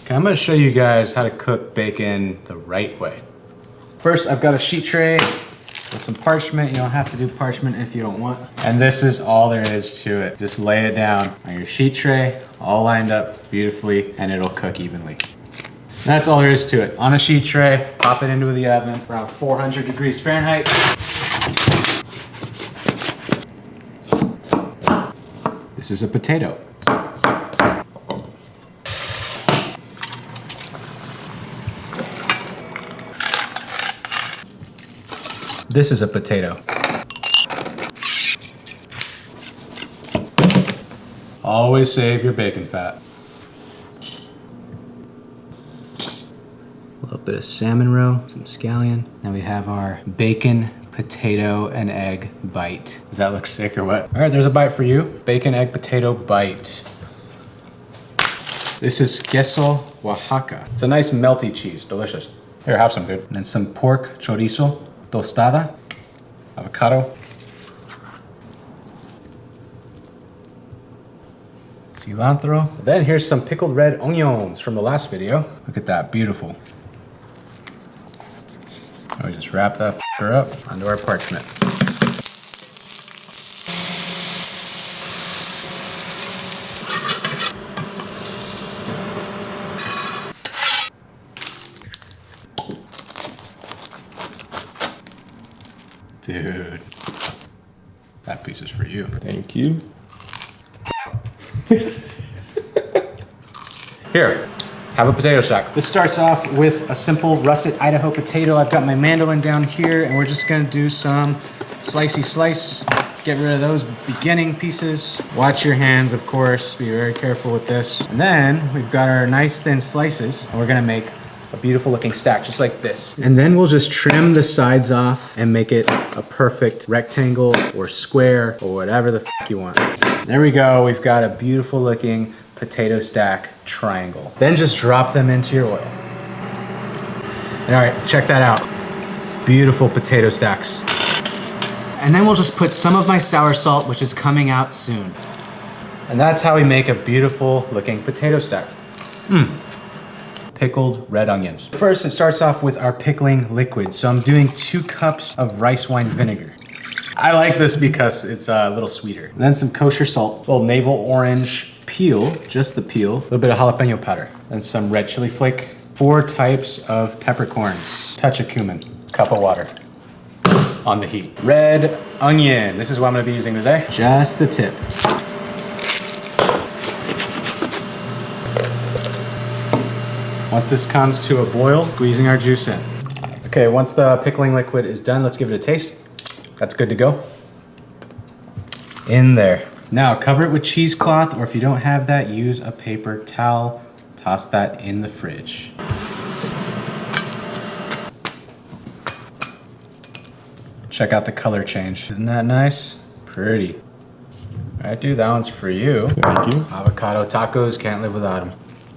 Okay, I'm gonna show you guys how to cook bacon the right way. First, I've got a sheet tray with some parchment. You don't have to do parchment if you don't want. And this is all there is to it. Just lay it down on your sheet tray, all lined up beautifully, and it'll cook evenly. That's all there is to it. On a sheet tray, pop it into the oven, around 400 degrees Fahrenheit. This is a potato. This is a potato. Always save your bacon fat. A little bit of salmon roe, some scallion. Now we have our bacon, potato, and egg bite. Does that look sick or what? All right, there's a bite for you. Bacon, egg, potato bite. This is queso Oaxaca. It's a nice melty cheese, delicious. Here, have some, dude. And then some pork chorizo, tostada, avocado, cilantro. Then here's some pickled red onions from the last video. Look at that, beautiful. We just wrap that f***er up onto our parchment. Dude, that piece is for you. Thank you. Here, have a potato sack. This starts off with a simple russet Idaho potato. I've got my mandolin down here, and we're just gonna do some slicey slice. Get rid of those beginning pieces. Watch your hands, of course. Be very careful with this. And then we've got our nice thin slices, and we're gonna make a beautiful looking stack, just like this. And then we'll just trim the sides off and make it a perfect rectangle or square or whatever the f you want. There we go, we've got a beautiful looking potato stack triangle. Then just drop them into your oil. And all right, check that out. Beautiful potato stacks. And then we'll just put some of my sour salt, which is coming out soon. And that's how we make a beautiful looking potato stack. Pickled red onions. First, it starts off with our pickling liquid. So I'm doing 2 cups of rice wine vinegar. I like this because it's a little sweeter. And then some kosher salt, a little navel orange peel, just the peel, a little bit of jalapeno powder, and some red chili flake, 4 types of peppercorns, touch of cumin, cup of water on the heat. Red onion, this is what I'm gonna be using today. Just the tip. Once this comes to a boil, squeezing our juice in. Okay, once the pickling liquid is done, let's give it a taste. That's good to go. In there. Now cover it with cheesecloth, or if you don't have that, use a paper towel. Toss that in the fridge. Check out the color change. Isn't that nice? Pretty. All right, dude, that one's for you. Thank you. Avocado tacos, can't live without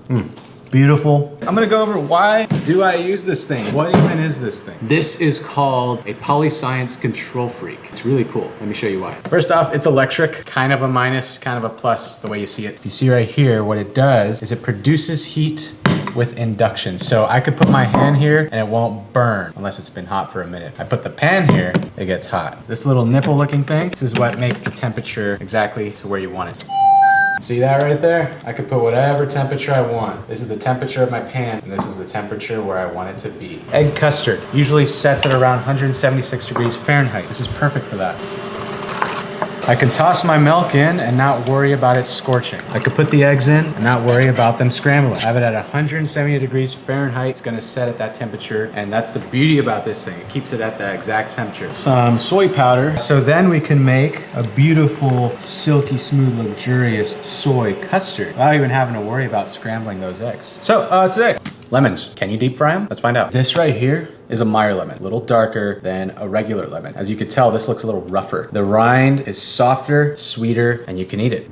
them. Beautiful. I'm gonna go over why do I use this thing? What even is this thing? This is called a Polyscience Control Freak. It's really cool. Let me show you why. First off, it's electric, kind of a minus, kind of a plus, the way you see it. If you see right here, what it does is it produces heat with induction. So I could put my hand here and it won't burn unless it's been hot for a minute. I put the pan here, it gets hot. This little nipple looking thing, this is what makes the temperature exactly to where you want it. See that right there? I could put whatever temperature I want. This is the temperature of my pan, and this is the temperature where I want it to be. Egg custard usually sets at around 176 degrees Fahrenheit. This is perfect for that. I can toss my milk in and not worry about it scorching. I could put the eggs in and not worry about them scrambling. I have it at 170 degrees Fahrenheit. It's gonna set at that temperature, and that's the beauty about this thing. It keeps it at the exact temperature. Some soy powder. So then we can make a beautiful, silky smooth, luxurious soy custard without even having to worry about scrambling those eggs. So today, lemons. Can you deep fry them? Let's find out. This right here is a Meyer lemon, a little darker than a regular lemon. As you can tell, this looks a little rougher. The rind is softer, sweeter, and you can eat it.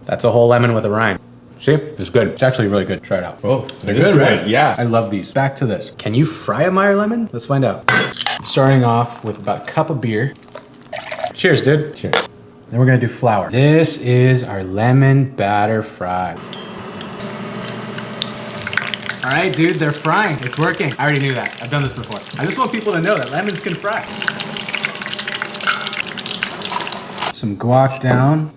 That's a whole lemon with a rind. See, it's good. It's actually really good. Try it out. Oh, they're good, right? Yeah. I love these. Back to this. Can you fry a Meyer lemon? Let's find out. Starting off with about a cup of beer. Cheers, dude. Cheers. Then we're gonna do flour. This is our lemon batter fry. All right, dude, they're frying. It's working. I already knew that. I've done this before. I just want people to know that lemons can fry. Some guac down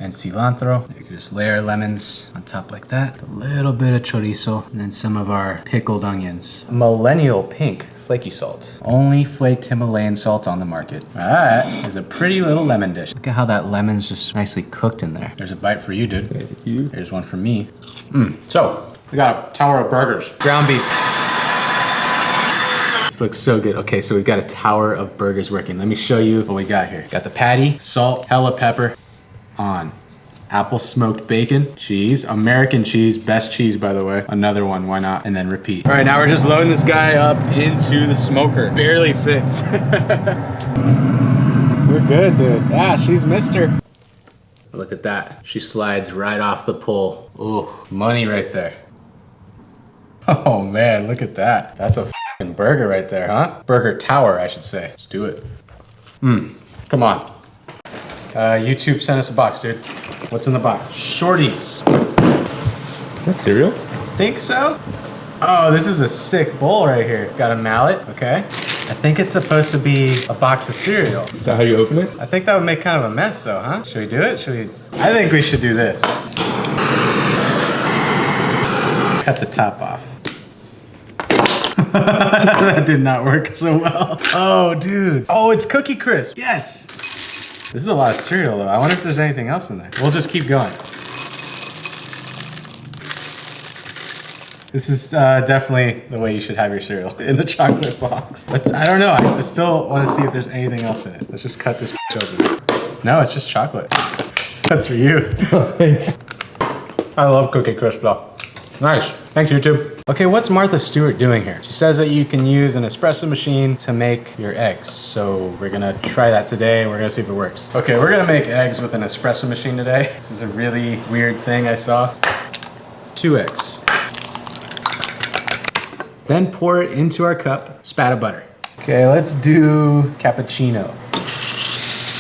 and cilantro. You can just layer lemons on top like that. A little bit of chorizo and then some of our pickled onions. Millennial pink flaky salt. Only flaked Himalayan salt on the market. That is a pretty little lemon dish. Look at how that lemon's just nicely cooked in there. There's a bite for you, dude. Thank you. Here's one for me. So, we got a tower of burgers. Ground beef. This looks so good. Okay, so we've got a tower of burgers working. Let me show you what we got here. Got the patty, salt, hella pepper on. Apple smoked bacon, cheese, American cheese, best cheese by the way. Another one, why not? And then repeat. All right, now we're just loading this guy up into the smoker. Barely fits. We're good, dude. Yeah, she's Mr. Look at that. She slides right off the pole. Ooh, money right there. Oh man, look at that. That's a f***ing burger right there, huh? Burger tower, I should say. Let's do it. Come on. YouTube sent us a box, dude. What's in the box? Shorties. That's cereal? Think so? Oh, this is a sick bowl right here. Got a mallet, okay. I think it's supposed to be a box of cereal. Is that how you open it? I think that would make kind of a mess though, huh? Should we do it? I think we should do this. Cut the top off. That did not work so well. Oh, dude. Oh, it's Cookie Crisp. Yes. This is a lot of cereal though. I wonder if there's anything else in there. We'll just keep going. This is definitely the way you should have your cereal, in a chocolate box. I don't know, I still want to see if there's anything else in it. Let's just cut this open. No, it's just chocolate. That's for you. Thanks. I love Cookie Crisp though. Nice, thanks YouTube. Okay, what's Martha Stewart doing here? She says that you can use an espresso machine to make your eggs. So we're gonna try that today and we're gonna see if it works. Okay, we're gonna make eggs with an espresso machine today. This is a really weird thing I saw. 2 eggs. Then pour it into our cup, spat of butter. Okay, let's do cappuccino.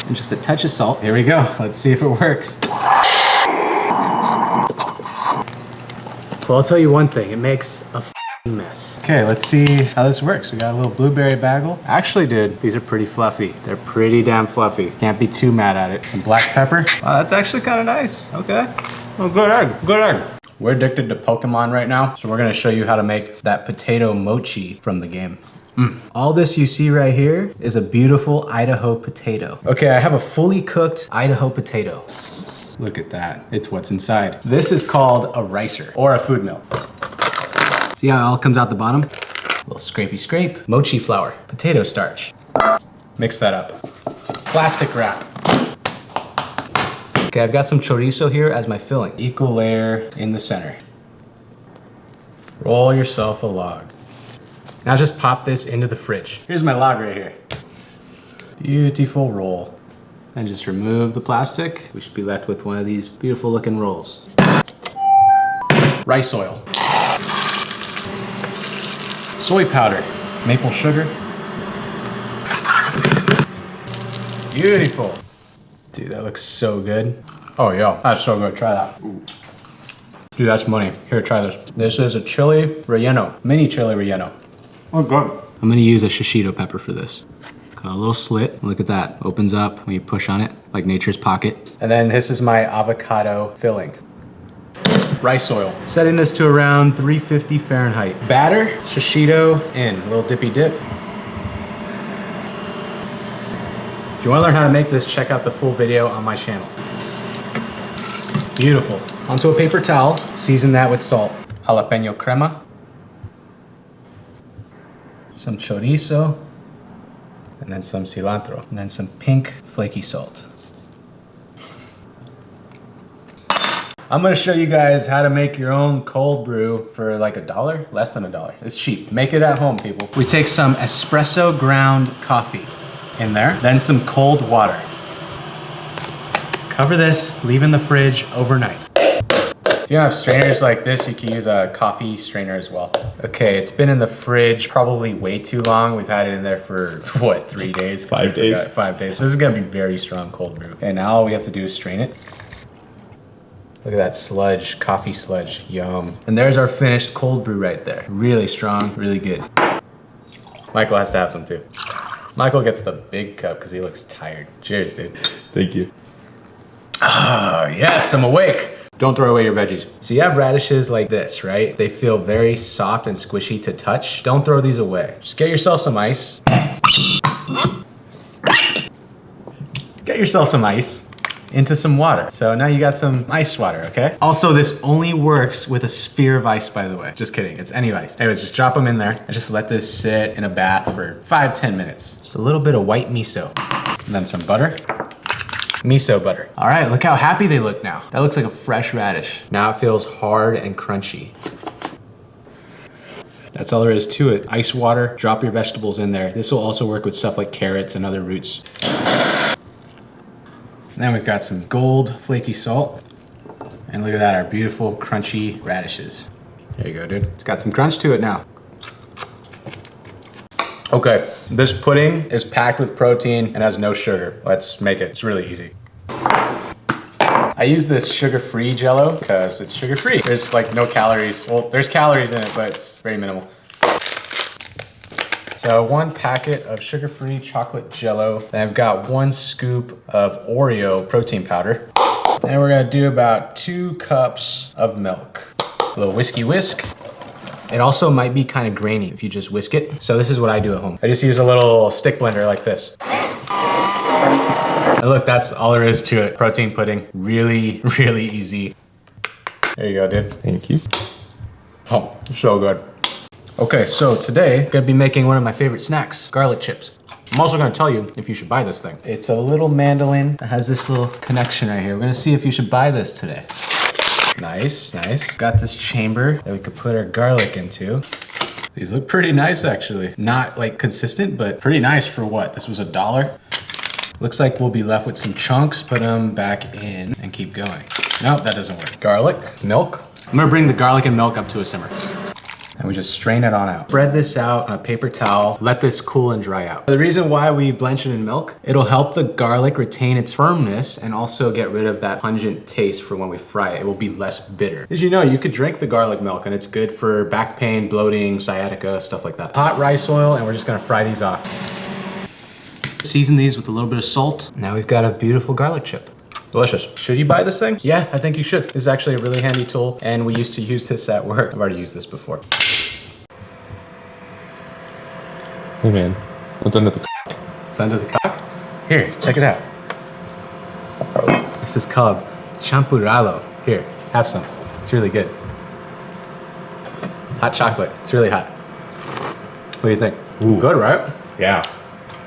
And just a touch of salt. Here we go, let's see if it works. Well, I'll tell you one thing, it makes a f***ing mess. Okay, let's see how this works. We got a little blueberry bagel. Actually, dude, these are pretty fluffy. They're pretty damn fluffy. Can't be too mad at it. Some black pepper. Wow, that's actually kind of nice. Okay. Oh, good egg, good egg. We're addicted to Pokemon right now, so we're gonna show you how to make that potato mochi from the game. All this you see right here is a beautiful Idaho potato. Okay, I have a fully cooked Idaho potato. Look at that, it's what's inside. This is called a ricer, or a food mill. See how it all comes out the bottom? A little scrapey scrape. Mochi flour, potato starch. Mix that up. Plastic wrap. Okay, I've got some chorizo here as my filling. Equal layer in the center. Roll yourself a log. Now just pop this into the fridge. Here's my log right here. Beautiful roll. And just remove the plastic. We should be left with one of these beautiful looking rolls. Rice oil. Soy powder. Maple sugar. Beautiful. Dude, that looks so good. Oh, yo, that's so good. Try that. Dude, that's money. Here, try this. This is a chili relleno, mini chili relleno. Oh, good. I'm gonna use a shishito pepper for this. Got a little slit. Look at that. Opens up when you push on it, like nature's pocket. And then this is my avocado filling. Rice oil. Setting this to around 350 Fahrenheit. Batter, shishito in. A little dippy dip. If you want to learn how to make this, check out the full video on my channel. Beautiful. Onto a paper towel, season that with salt. Jalapeno crema. Some chorizo. And then some cilantro. And then some pink flaky salt. I'm gonna show you guys how to make your own cold brew for like $1, less than $1. It's cheap. Make it at home, people. We take some espresso ground coffee in there, then some cold water. Cover this, leave in the fridge overnight. If you don't have strainers like this, you can use a coffee strainer as well. Okay, it's been in the fridge probably way too long. We've had it in there for, what, 3 days? 5 days. 5 days. So this is gonna be very strong cold brew. And now all we have to do is strain it. Look at that sludge, coffee sludge, yum. And there's our finished cold brew right there. Really strong, really good. Michael has to have some too. Michael gets the big cup because he looks tired. Cheers, dude. Thank you. Ah, yes, I'm awake. Don't throw away your veggies. So you have radishes like this, right? They feel very soft and squishy to touch. Don't throw these away. Just get yourself some ice. Get yourself some ice into some water. So now you got some ice water, okay? Also, this only works with a sphere of ice, by the way. Just kidding, it's any ice. Anyways, just drop them in there and just let this sit in a bath for 5-10 minutes. Just a little bit of white miso and then some butter. Miso butter. All right, look how happy they look now. That looks like a fresh radish. Now it feels hard and crunchy. That's all there is to it. Ice water, drop your vegetables in there. This will also work with stuff like carrots and other roots. And then we've got some gold flaky salt. And look at that, our beautiful crunchy radishes. There you go, dude. It's got some crunch to it now. Okay, this pudding is packed with protein and has no sugar. Let's make it. It's really easy. I use this sugar-free Jell-O because it's sugar-free. There's like no calories. Well, there's calories in it, but it's very minimal. So 1 packet of sugar-free chocolate Jell-O. Then I've got 1 scoop of Oreo protein powder. And we're gonna do about 2 cups of milk. A little whiskey whisk. It also might be kind of grainy if you just whisk it. So this is what I do at home. I just use a little stick blender like this. And look, that's all there is to it. Protein pudding, really, really easy. There you go, dude. Thank you. Oh, so good. Okay, so today, I'm gonna be making one of my favorite snacks, garlic chips. I'm also gonna tell you if you should buy this thing. It's a little mandolin that has this little connection right here. We're gonna see if you should buy this today. Nice, nice. Got this chamber that we could put our garlic into. These look pretty nice, actually. Not like consistent, but pretty nice for what? This was $1. Looks like we'll be left with some chunks. Put them back in and keep going. Nope, that doesn't work. Garlic, milk. I'm gonna bring the garlic and milk up to a simmer. And we just strain it on out. Spread this out on a paper towel. Let this cool and dry out. The reason why we blanch it in milk, it'll help the garlic retain its firmness and also get rid of that pungent taste for when we fry it. It will be less bitter. As you know, you could drink the garlic milk and it's good for back pain, bloating, sciatica, stuff like that. Hot rice oil, and we're just gonna fry these off. Season these with a little bit of salt. Now we've got a beautiful garlic chip. Delicious. Should you buy this thing? Yeah, I think you should. This is actually a really handy tool, and we used to use this at work. I've already used this before. Hey man, what's under the It's under the cock? Here, check it out. This is called champurrado. Here, have some. It's really good. Hot chocolate. It's really hot. What do you think? Ooh. Good, right? Yeah.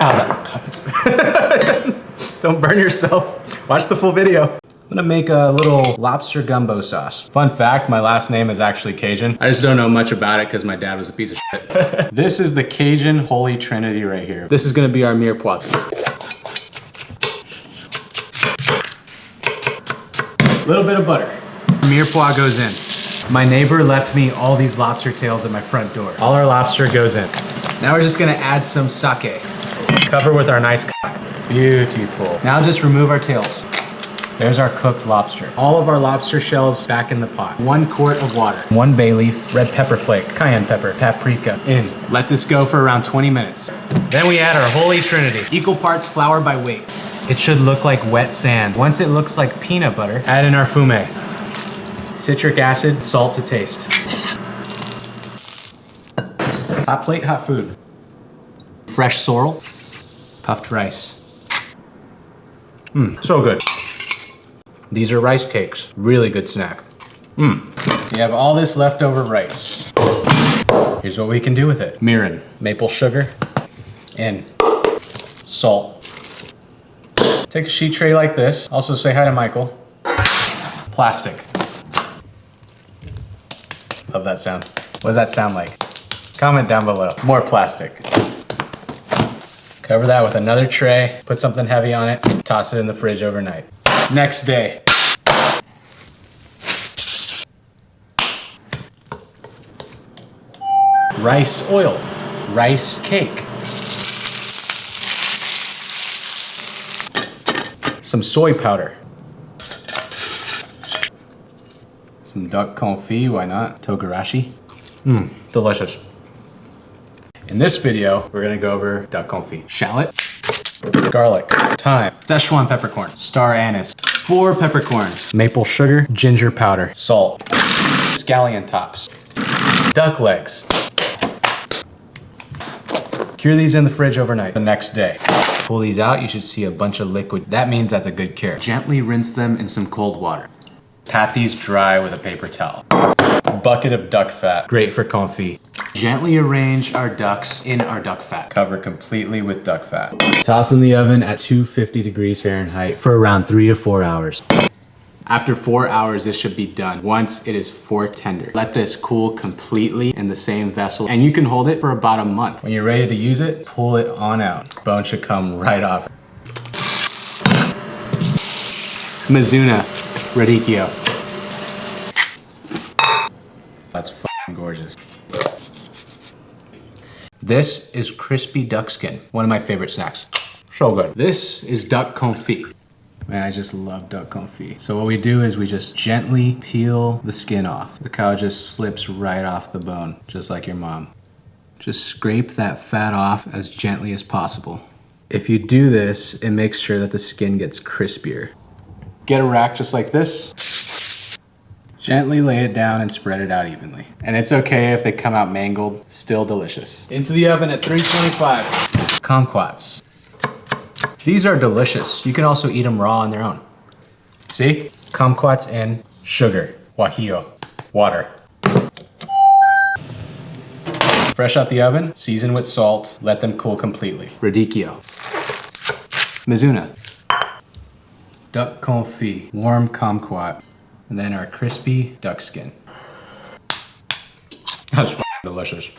Ow, that cup is... Don't burn yourself. Watch the full video. I'm gonna make a little lobster gumbo sauce. Fun fact, my last name is actually Cajun. I just don't know much about it because my dad was a piece of shit. This is the Cajun Holy Trinity right here. This is gonna be our mirepoix. Little bit of butter. Mirepoix goes in. My neighbor left me all these lobster tails at my front door. All our lobster goes in. Now we're just gonna add some sake. Cover with our nice cock. Beautiful. Now just remove our tails. There's our cooked lobster. All of our lobster shells back in the pot. 1 quart of water. 1 bay leaf, red pepper flake, cayenne pepper, paprika. In. Let this go for around 20 minutes. Then we add our holy trinity. Equal parts flour by weight. It should look like wet sand. Once it looks like peanut butter, add in our fume. Citric acid, salt to taste. Hot plate, hot food. Fresh sorrel, puffed rice. So good. These are rice cakes. Really good snack. You have all this leftover rice. Here's what we can do with it. Mirin, maple sugar, and salt. Take a sheet tray like this. Also say hi to Michael. Plastic. Love that sound. What does that sound like? Comment down below. More plastic. Cover that with another tray, put something heavy on it, toss it in the fridge overnight. Next day. Rice oil, rice cake. Some soy powder. Some duck confit, why not? Togarashi. Delicious. In this video, we're gonna go over duck confit. Shallot, garlic, thyme, Szechuan peppercorn, star anise, 4 peppercorns, maple sugar, ginger powder, salt, scallion tops, duck legs. Cure these in the fridge overnight. The next day, pull these out, you should see a bunch of liquid. That means that's a good cure. Gently rinse them in some cold water. Pat these dry with a paper towel. A bucket of duck fat, great for confit. Gently arrange our ducks in our duck fat. Cover completely with duck fat. Toss in the oven at 250 degrees Fahrenheit for around 3 to 4 hours. After 4 hours, this should be done once it is fork tender. Let this cool completely in the same vessel, and you can hold it for about a month. When you're ready to use it, pull it on out. Bone should come right off. Mizuna, radicchio. That's f***ing gorgeous. This is crispy duck skin, one of my favorite snacks. So good. This is duck confit. Man, I just love duck confit. So what we do is we just gently peel the skin off. Look how it just slips right off the bone, just like your mom. Just scrape that fat off as gently as possible. If you do this, it makes sure that the skin gets crispier. Get a rack just like this. Gently lay it down and spread it out evenly. And it's okay if they come out mangled, still delicious. Into the oven at 325. Kumquats. These are delicious. You can also eat them raw on their own. See? Kumquats in, sugar, guajillo, water. Fresh out the oven, season with salt, let them cool completely. Radicchio. Mizuna. Duck confit, warm kumquat, and then our crispy duck skin. That's delicious.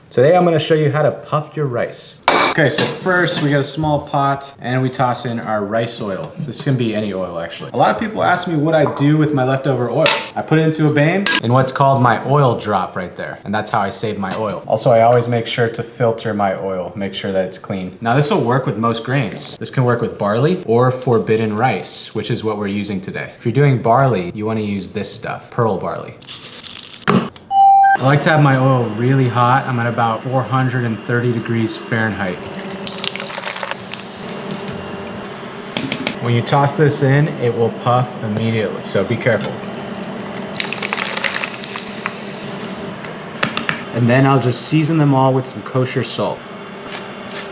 Today I'm gonna show you how to puff your rice. Okay, so first we got a small pot and we toss in our rice oil. This can be any oil actually. A lot of people ask me what I do with my leftover oil. I put it into a bane in what's called my oil drop right there. And that's how I save my oil. Also, I always make sure to filter my oil, make sure that it's clean. Now this will work with most grains. This can work with barley or forbidden rice, which is what we're using today. If you're doing barley, you wanna use this stuff, pearl barley. I like to have my oil really hot. I'm at about 430 degrees Fahrenheit. When you toss this in, it will puff immediately, so be careful. And then I'll just season them all with some kosher salt.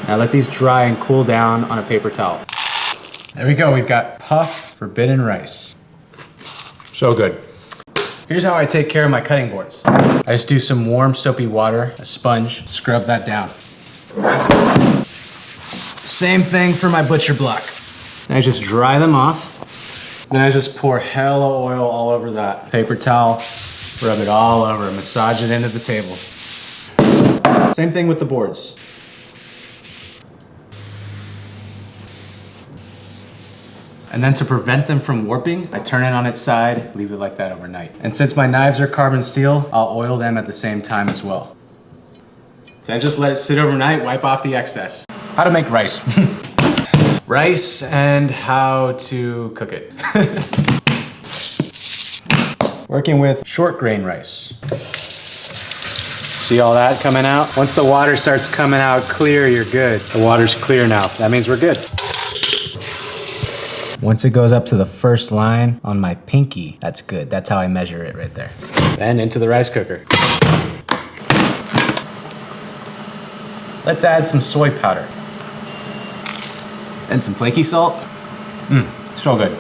Now let these dry and cool down on a paper towel. There we go, we've got puff forbidden rice. So good. Here's how I take care of my cutting boards. I just do some warm soapy water, a sponge, scrub that down. Same thing for my butcher block. I just dry them off. Then I just pour hella oil all over that paper towel, rub it all over, massage it into the table. Same thing with the boards. And then to prevent them from warping, I turn it on its side, leave it like that overnight. And since my knives are carbon steel, I'll oil them at the same time as well. Then just let it sit overnight, wipe off the excess. How to make rice. Rice and how to cook it. Working with short grain rice. See all that coming out? Once the water starts coming out clear, you're good. The water's clear now. That means we're good. Once it goes up to the first line on my pinky, that's good. That's how I measure it right there. Then into the rice cooker. Let's add some soy powder. And some flaky salt. So good.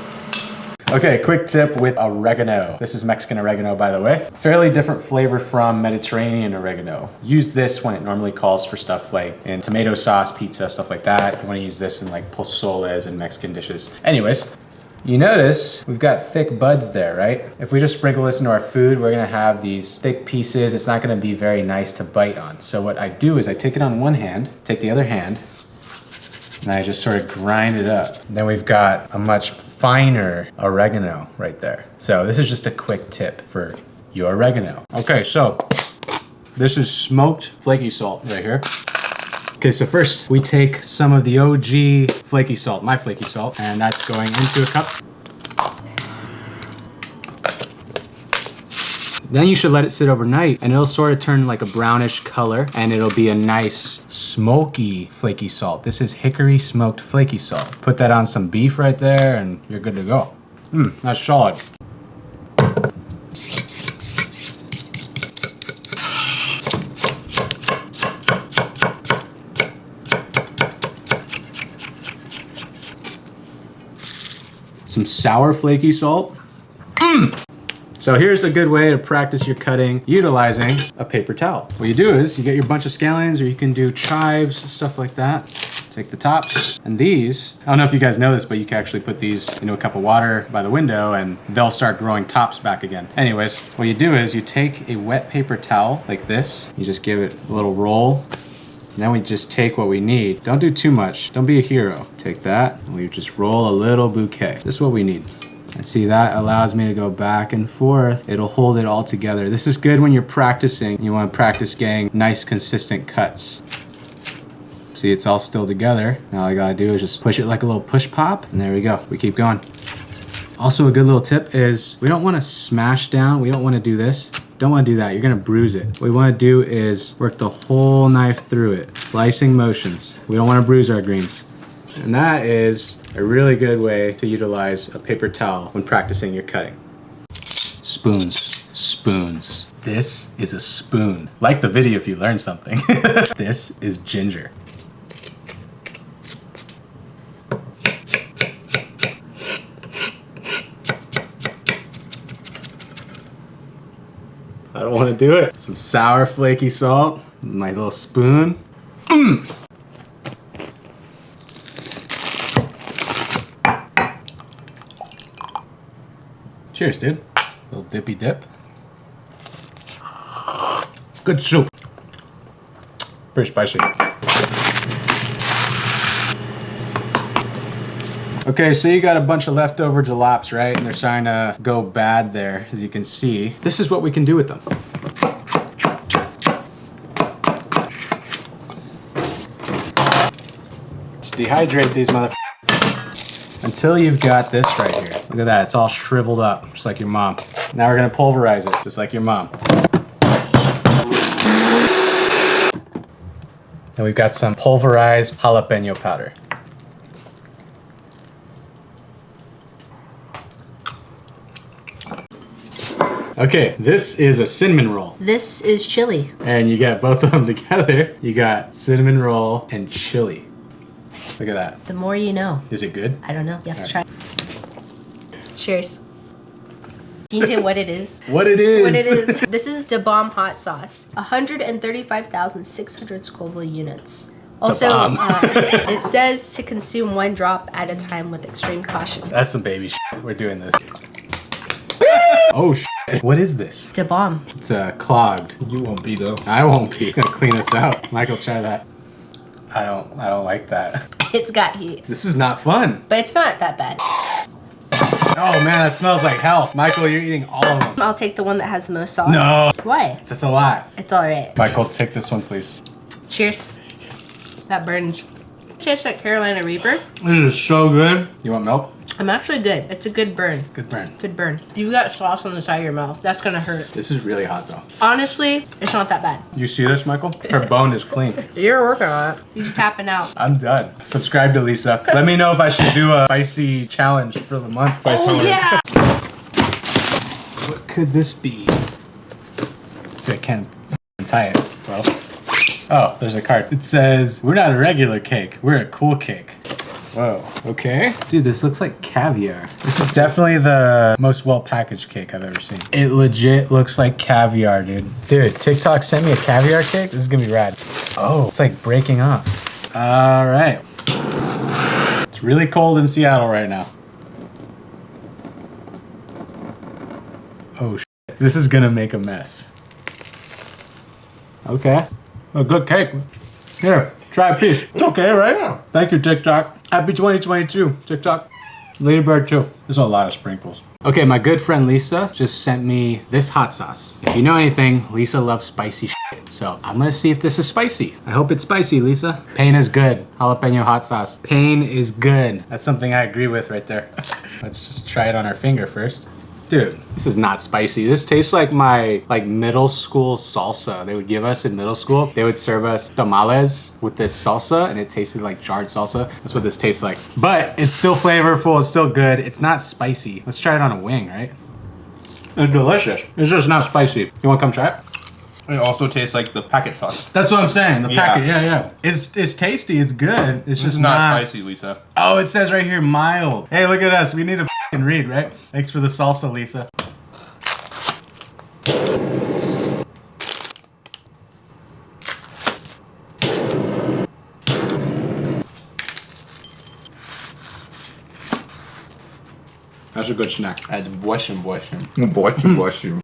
Okay, quick tip with oregano. This is Mexican oregano, by the way. Fairly different flavor from Mediterranean oregano. Use this when it normally calls for stuff like in tomato sauce, pizza, stuff like that. You wanna use this in like pozoles and Mexican dishes. Anyways, you notice we've got thick buds there, right? If we just sprinkle this into our food, we're gonna have these thick pieces. It's not gonna be very nice to bite on. So what I do is I take it on one hand, take the other hand, and I just sort of grind it up. Then we've got a much finer oregano right there. So this is just a quick tip for your oregano. Okay, so this is smoked flaky salt right here. Okay, so first we take some of the OG flaky salt, my flaky salt, and that's going into a cup. Then you should let it sit overnight and it'll sort of turn like a brownish color and it'll be a nice smoky flaky salt. This is hickory smoked flaky salt. Put that on some beef right there and you're good to go. That's solid. Some sour flaky salt. So here's a good way to practice your cutting utilizing a paper towel. What you do is you get your bunch of scallions, or you can do chives, stuff like that. Take the tops, and these, I don't know if you guys know this, but you can actually put these into a cup of water by the window and they'll start growing tops back again. Anyways, what you do is you take a wet paper towel like this, you just give it a little roll, and then we just take what we need. Don't do too much, don't be a hero. Take that, and we just roll a little bouquet. This is what we need. And see, that allows me to go back and forth. It'll hold it all together. This is good when you're practicing. You want to practice getting nice, consistent cuts. See, it's all still together. Now all I gotta do is just push it like a little push pop, and there we go. We keep going. Also, a good little tip is we don't want to smash down. We don't want to do this. Don't want to do that. You're gonna bruise it. What we want to do is work the whole knife through it. Slicing motions. We don't want to bruise our greens. And that is a really good way to utilize a paper towel when practicing your cutting. Spoons, spoons. This is a spoon. Like the video if you learned something. This is ginger. I don't want to do it. Some sour flaky salt, my little spoon. Cheers, dude. Little dippy dip. Good soup. Pretty spicy. Okay, so you got a bunch of leftover jalaps, right? And they're starting to go bad there, as you can see. This is what we can do with them. Just dehydrate these motherfuckers until you've got this right here. Look at that, it's all shriveled up, just like your mom. Now we're gonna pulverize it, just like your mom. And we've got some pulverized jalapeno powder. Okay, this is a cinnamon roll. This is chili. And you got both of them together. You got cinnamon roll and chili. Look at that. The more you know. Is it good? I don't know. You have to try. Cheers. Can you say what it is? What it is? What it is. This is the bomb hot sauce. 135,600 Scoville units. Also, it says to consume 1 drop at a time with extreme caution. That's some baby shit. We're doing this. Oh shit. What is this? The bomb. It's clogged. You won't be though. I won't be. I'm gonna clean this out. Michael, try that. I don't like that. It's got heat. This is not fun. But it's not that bad. Oh man, that smells like hell. Michael, you're eating all of them. I'll take the one that has the most sauce. No. Why? That's a lot. It's alright. Michael, take this one, please. Cheers. That burns. Tastes like Carolina Reaper. This is so good. You want milk? I'm actually good. It's a good burn. Good burn. Good burn. You've got sauce on the side of your mouth. That's gonna hurt. This is really hot though. Honestly, it's not that bad. You see this, Michael? Her bone is clean. You're working on it. You're just tapping out. I'm done. Subscribe to Lisa. Let me know if I should do a spicy challenge for the month. Oh yeah! What could this be? See, I can't tie it, bro. Oh, there's a card. It says, we're not a regular cake, we're a cool cake. Whoa, okay. Dude, this looks like caviar. This is definitely the most well-packaged cake I've ever seen. It legit looks like caviar, dude. Dude, TikTok sent me a caviar cake? This is gonna be rad. Oh, it's like breaking off. All right. It's really cold in Seattle right now. Oh, shit. This is gonna make a mess. Okay. A good cake. Here, try a piece. It's okay, right? Yeah. Thank you, TikTok. Happy 2022, TikTok. Ladybird too. There's a lot of sprinkles. Okay, my good friend Lisa just sent me this hot sauce. If you know anything, Lisa loves spicy shit. So I'm gonna see if this is spicy. I hope it's spicy, Lisa. Pain is good. Jalapeno hot sauce. Pain is good. That's something I agree with right there. Let's just try it on our finger first. Dude, this is not spicy. This tastes like my middle school salsa they would give us in middle school. They would serve us tamales with this salsa and it tasted like jarred salsa. That's what this tastes like. But it's still flavorful, it's still good. It's not spicy. Let's try it on a wing, right? It's delicious. It's just not spicy. You wanna come try it? It also tastes like the packet sauce. That's what I'm saying. The packet, yeah. It's tasty. It's good. It's just not spicy, Lisa. Oh, it says right here mild. Hey, look at us. We need to fucking read, right? Thanks for the salsa, Lisa. That's a good snack. That's boishing. Bless you.